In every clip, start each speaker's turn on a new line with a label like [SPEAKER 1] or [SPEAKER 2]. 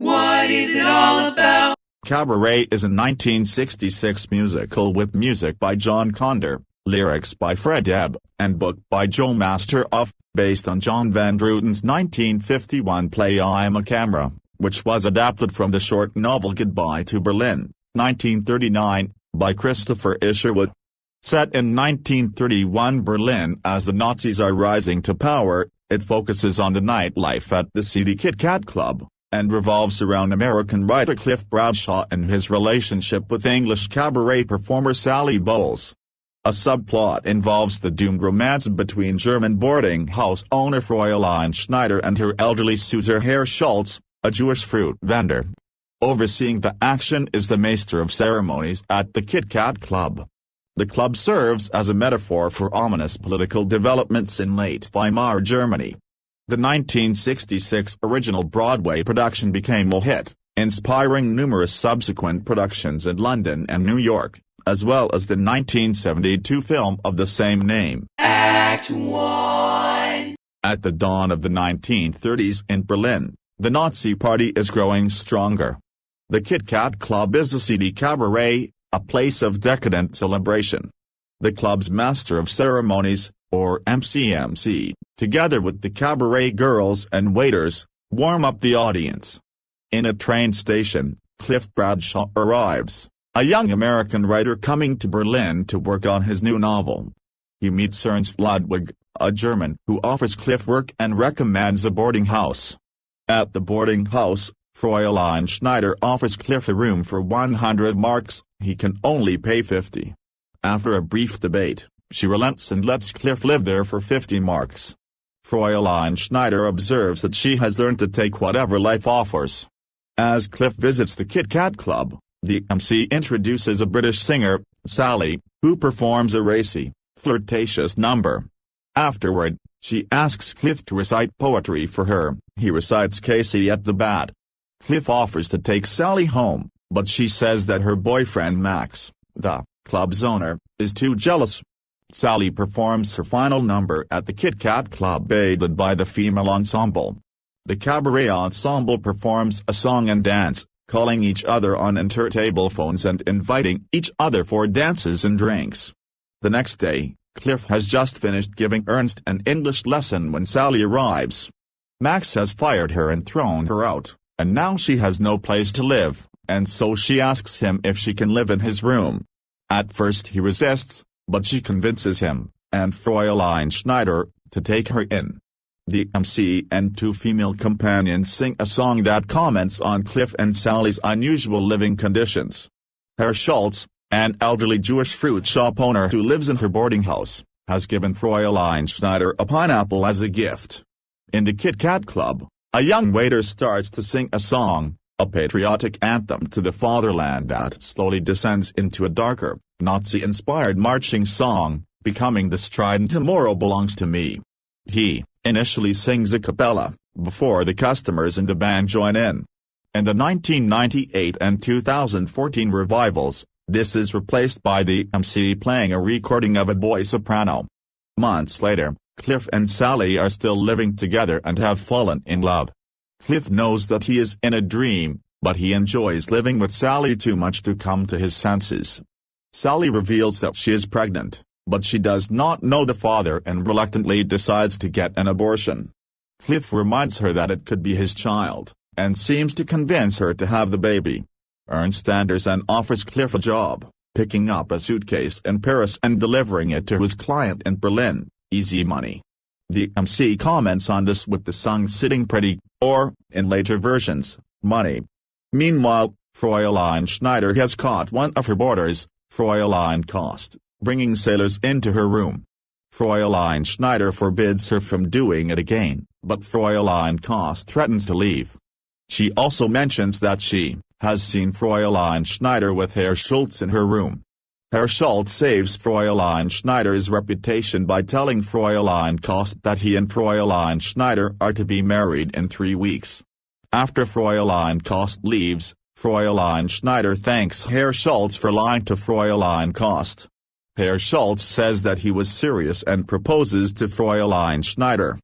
[SPEAKER 1] What is it all about?
[SPEAKER 2] Cabaret is a 1966 musical with music by John Conder, lyrics by Fred Ebb, and book by Joe Masteroff, based on John Van Druten's 1951 play I'm a Camera, which was adapted from the short novel Goodbye to Berlin, 1939, by Christopher Isherwood. Set in 1931 Berlin as the Nazis are rising to power, it focuses on the nightlife at the seedy Kit Kat Club, and revolves around American writer Cliff Bradshaw and his relationship with English cabaret performer Sally Bowles. A subplot involves the doomed romance between German boarding house owner Fräulein Schneider and her elderly suitor Herr Schultz, a Jewish fruit vendor. Overseeing the action is the Master of Ceremonies at the Kit Kat Club. The club serves as a metaphor for ominous political developments in late Weimar Germany. The 1966 original Broadway production became a hit, inspiring numerous subsequent productions in London and New York, as well as the 1972 film of the same name.
[SPEAKER 1] Act 1.
[SPEAKER 2] At the dawn of the 1930s in Berlin, the Nazi Party is growing stronger. The Kit Kat Club is a seedy cabaret, a place of decadent celebration. The club's Master of Ceremonies, or MCMC, together with the cabaret girls and waiters, warm up the audience. In a train station, Cliff Bradshaw arrives, a young American writer coming to Berlin to work on his new novel. He meets Ernst Ludwig, a German who offers Cliff work and recommends a boarding house. At the boarding house, Fräulein Schneider offers Cliff a room for 100 marks, he can only pay 50. After a brief debate, she relents and lets Cliff live there for 50 marks. Fräulein Schneider observes that she has learned to take whatever life offers. As Cliff visits the Kit Kat Club, the MC introduces a British singer, Sally, who performs a racy, flirtatious number. Afterward, she asks Cliff to recite poetry for her. He recites Casey at the Bat. Cliff offers to take Sally home, but she says that her boyfriend Max, the club's owner, is too jealous. Sally performs her final number at the Kit Kat Club aided by the female ensemble. The cabaret ensemble performs a song and dance, calling each other on inter-table phones and inviting each other for dances and drinks. The next day, Cliff has just finished giving Ernst an English lesson when Sally arrives. Max has fired her and thrown her out, and now she has no place to live, and so she asks him if she can live in his room. At first he resists, but she convinces him, and Fräulein Schneider, to take her in. The MC and two female companions sing a song that comments on Cliff and Sally's unusual living conditions. Herr Schultz, an elderly Jewish fruit shop owner who lives in her boarding house, has given Fräulein Schneider a pineapple as a gift. In the Kit Kat Club, a young waiter starts to sing a song, a patriotic anthem to the fatherland that slowly descends into a darker, Nazi-inspired marching song, becoming the strident "Tomorrow Belongs to Me." He initially sings a cappella, before the customers in the band join in. In the 1998 and 2014 revivals, this is replaced by the MC playing a recording of a boy soprano. Months later, Cliff and Sally are still living together and have fallen in love. Cliff knows that he is in a dream, but he enjoys living with Sally too much to come to his senses. Sally reveals that she is pregnant, but she does not know the father and reluctantly decides to get an abortion. Cliff reminds her that it could be his child, and seems to convince her to have the baby. Ernst Anderson offers Cliff a job, picking up a suitcase in Paris and delivering it to his client in Berlin, easy money. The MC comments on this with the song "Sitting Pretty," or, in later versions, "Money." Meanwhile, Fräulein Schneider has caught one of her boarders, Fräulein Kost, bringing sailors into her room. Fräulein Schneider forbids her from doing it again, but Fräulein Kost threatens to leave. She also mentions that she has seen Fräulein Schneider with Herr Schultz in her room. Herr Schultz saves Fräulein Schneider's reputation by telling Fräulein Kost that he and Fräulein Schneider are to be married in 3 weeks. After Fräulein Kost leaves, Fräulein Schneider thanks Herr Schultz for lying to Fräulein Kost. Herr Schultz says that he was serious and proposes to Fräulein Schneider.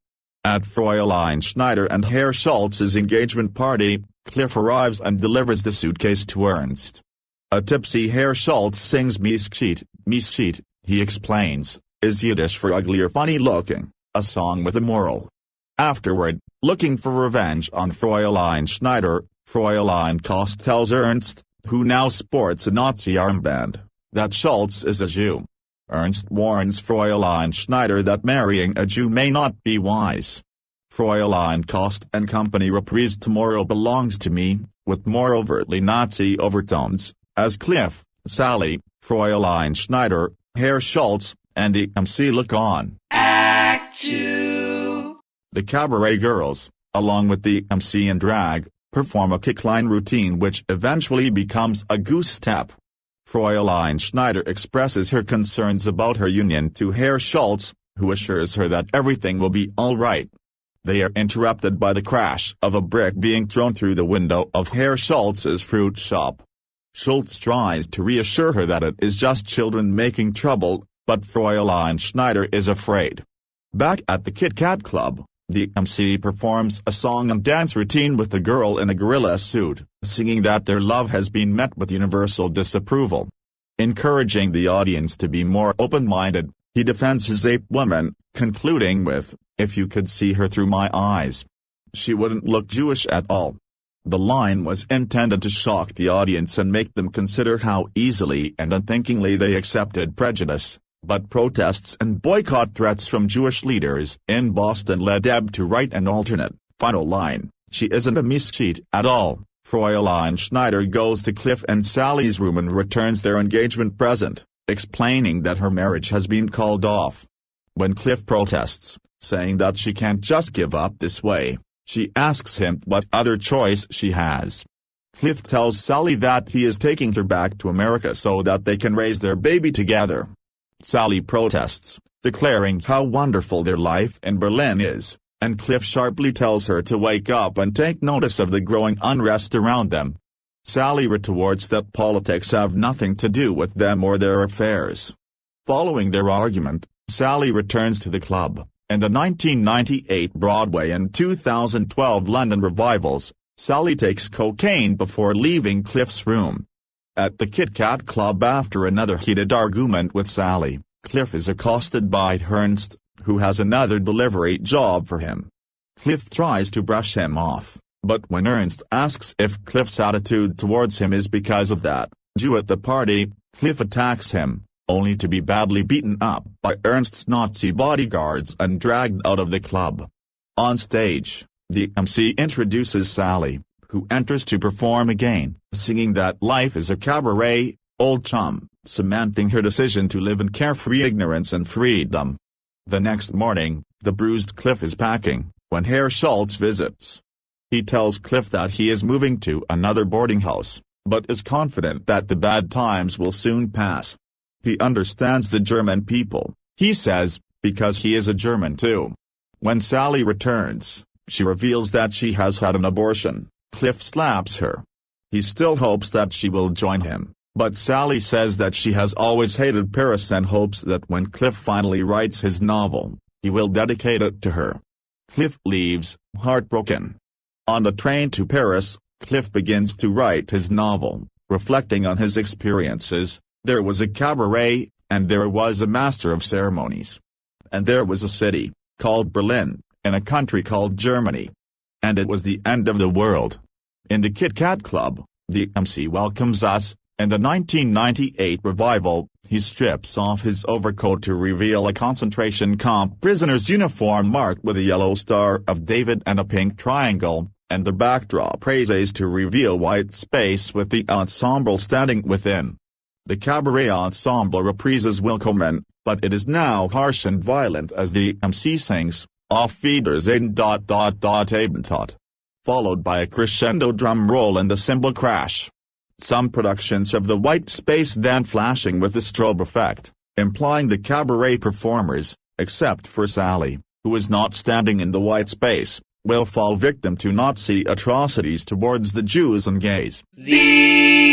[SPEAKER 2] At Fräulein Schneider and Herr Schultz's engagement party, Cliff arrives and delivers the suitcase to Ernst. A tipsy Herr Schultz sings Miescheid, he explains, is Yiddish for ugly or funny looking, a song with a moral. Afterward, looking for revenge on Fräulein Schneider, Fräulein Kost tells Ernst, who now sports a Nazi armband, that Schultz is a Jew. Ernst warns Fräulein Schneider that marrying a Jew may not be wise. Fräulein Kost and company reprise Tomorrow Belongs to Me, with more overtly Nazi overtones, as Cliff, Sally, Fräulein Schneider, Herr Schultz, and the MC look on.
[SPEAKER 1] Act 2.
[SPEAKER 2] The Cabaret girls, along with the MC and drag, perform a kickline routine which eventually becomes a goose step. Fräulein Schneider expresses her concerns about her union to Herr Schultz, who assures her that everything will be all right. They are interrupted by the crash of a brick being thrown through the window of Herr Schultz's fruit shop. Schultz tries to reassure her that it is just children making trouble, but Fräulein Schneider is afraid. Back at the Kit Kat Club, the MC performs a song and dance routine with the girl in a gorilla suit, singing that their love has been met with universal disapproval. Encouraging the audience to be more open-minded, he defends his ape woman, concluding with, "If you could see her through my eyes, she wouldn't look Jewish at all." The line was intended to shock the audience and make them consider how easily and unthinkingly they accepted prejudice, but protests and boycott threats from Jewish leaders in Boston led Ebb to write an alternate, final line, "She isn't a Miescheid at all." Fräulein Schneider goes to Cliff and Sally's room and returns their engagement present, explaining that her marriage has been called off. When Cliff protests, saying that she can't just give up this way, she asks him what other choice she has. Cliff tells Sally that he is taking her back to America so that they can raise their baby together. Sally protests, declaring how wonderful their life in Berlin is, and Cliff sharply tells her to wake up and take notice of the growing unrest around them. Sally retorts that politics have nothing to do with them or their affairs. Following their argument, Sally returns to the club, and the 1998 Broadway and 2012 London revivals. Sally takes cocaine before leaving Cliff's room. At the Kit Kat Club after another heated argument with Sally, Cliff is accosted by Ernst, who has another delivery job for him. Cliff tries to brush him off, but when Ernst asks if Cliff's attitude towards him is because of that Jew at the party, Cliff attacks him, only to be badly beaten up by Ernst's Nazi bodyguards and dragged out of the club. On stage, the MC introduces Sally, who enters to perform again, singing that life is a cabaret, old chum, cementing her decision to live in carefree ignorance and freedom. The next morning, the bruised Cliff is packing, when Herr Schultz visits. He tells Cliff that he is moving to another boarding house, but is confident that the bad times will soon pass. He understands the German people, he says, because he is a German too. When Sally returns, she reveals that she has had an abortion. Cliff slaps her. He still hopes that she will join him, but Sally says that she has always hated Paris and hopes that when Cliff finally writes his novel, he will dedicate it to her. Cliff leaves, heartbroken. On the train to Paris, Cliff begins to write his novel, reflecting on his experiences. There was a cabaret, and there was a master of ceremonies. And there was a city, called Berlin, in a country called Germany. And it was the end of the world. In the Kit Kat Club, the MC welcomes us. In the 1998 revival, he strips off his overcoat to reveal a concentration camp prisoner's uniform marked with a yellow Star of David and a pink triangle, and the backdrop raises to reveal white space with the ensemble standing within. The cabaret ensemble reprises Willkommen, but it is now harsh and violent as the MC sings, Auf Wiedersehen ... Abendtod, followed by a crescendo drum roll and a cymbal crash. Some productions have the white space then flashing with the strobe effect, implying the cabaret performers, except for Sally, who is not standing in the white space, will fall victim to Nazi atrocities towards the Jews and gays.
[SPEAKER 1] The